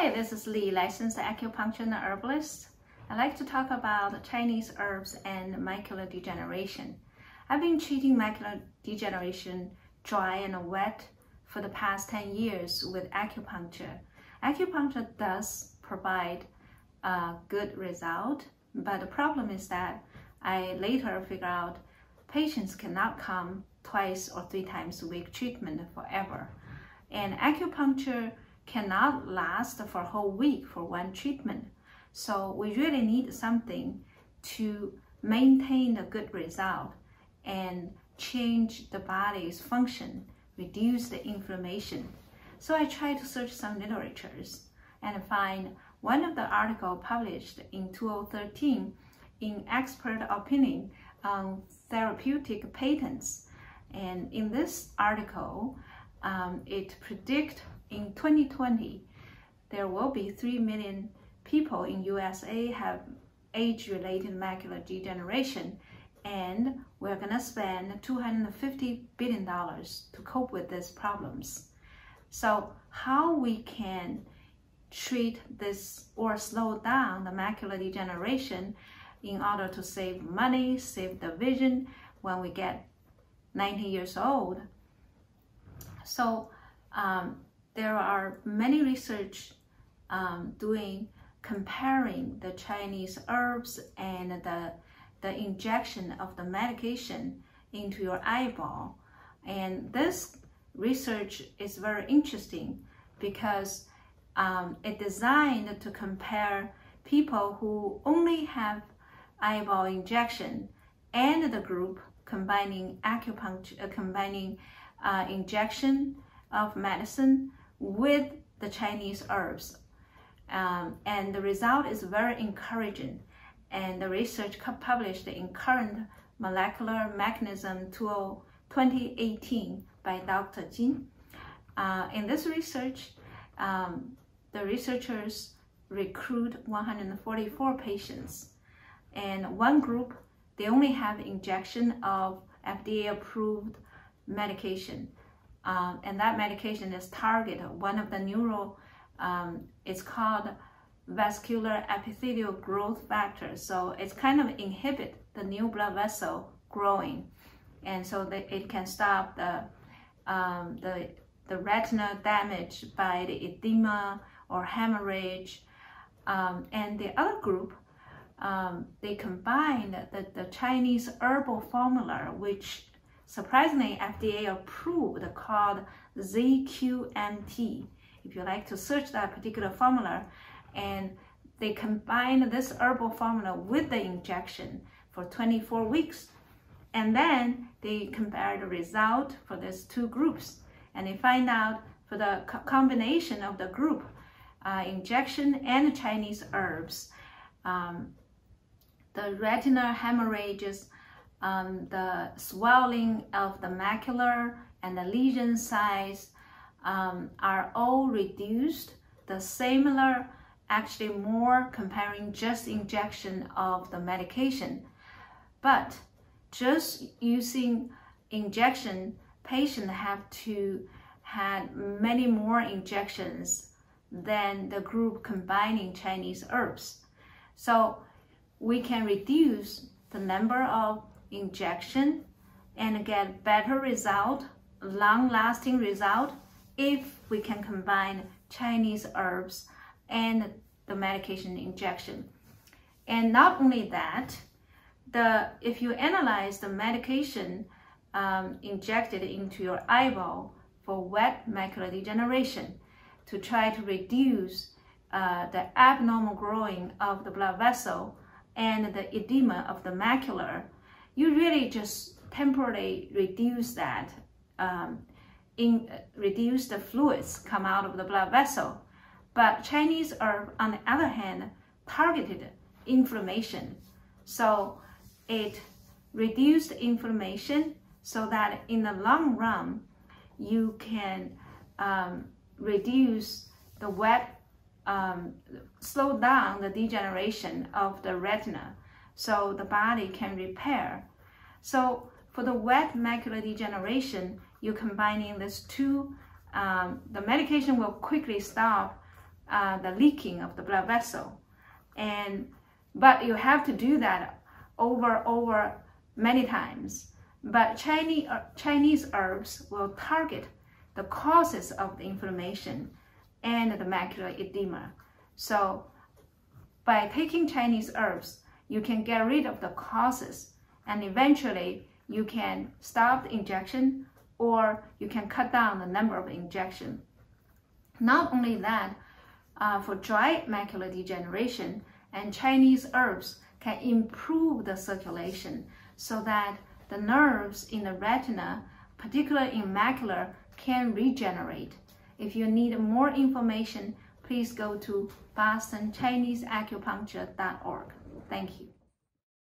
Hi, this is Lee, licensed acupuncture and herbalist. I'd like to talk about Chinese herbs and macular degeneration. I've been treating macular degeneration dry and wet for the past 10 years with acupuncture. Acupuncture does provide a good result, but the problem is that I later figured out patients cannot come twice or 3 times a week treatment forever. And acupuncture cannot last for a whole week for one treatment. So we really need something to maintain the good result and change the body's function, reduce the inflammation. So I tried to search some literatures and find one of the articles published in 2013 in Expert Opinion on Therapeutic Patents. And in this article, it predicts in 2020, there will be 3 million people in USA have age-related macular degeneration, and we're gonna spend $250 billion to cope with these problems. So how we can treat this or slow down the macular degeneration in order to save money, save the vision when we get 90 years old. So there are many research comparing the Chinese herbs and the injection of the medication into your eyeball. And this research is very interesting because it's designed to compare people who only have eyeball injection and the group combining acupuncture, injection of medicine with the Chinese herbs. And the result is very encouraging. And the research published in Current Molecular Mechanism 2018 by Dr. Jin. In this research, the researchers recruit 144 patients. And one group, they only have injection of FDA-approved medication. And that medication is targeted one of the neural, it's called vascular epithelial growth factor. So it's kind of inhibit the new blood vessel growing, and so that it can stop the retina damage by the edema or hemorrhage. And the other group, they combined the Chinese herbal formula, which surprisingly FDA approved, called ZQMT. If you like to search that particular formula, and they combined this herbal formula with the injection for 24 weeks. And then they compare the result for these two groups. And they find out for the combination of the group, injection and Chinese herbs, the retinal hemorrhages, the swelling of the macular and the lesion size are all reduced. The similar, actually more comparing just injection of the medication. But just using injection, patient have to have many more injections than the group combining Chinese herbs. So we can reduce the number of injection and get better result, long-lasting result, if we can combine Chinese herbs and the medication injection. And not only that, if you analyze the medication injected into your eyeball for wet macular degeneration to try to reduce the abnormal growing of the blood vessel and the edema of the macular, you really just temporarily reduce that, reduce the fluids come out of the blood vessel. But Chinese herb, on the other hand, targeted inflammation. So it reduced inflammation so that in the long run, you can reduce the wet, slow down the degeneration of the retina so the body can repair. So for the wet macular degeneration, you're combining these two, the medication will quickly stop the leaking of the blood vessel. But you have to do that over many times. But Chinese herbs will target the causes of the inflammation and the macular edema. So by taking Chinese herbs, you can get rid of the causes, and eventually you can stop the injection, or you can cut down the number of injections. Not only that, for dry macular degeneration, and Chinese herbs can improve the circulation so that the nerves in the retina, particularly in macula, can regenerate. If you need more information, please go to BostonChineseAcupuncture.org. Thank you.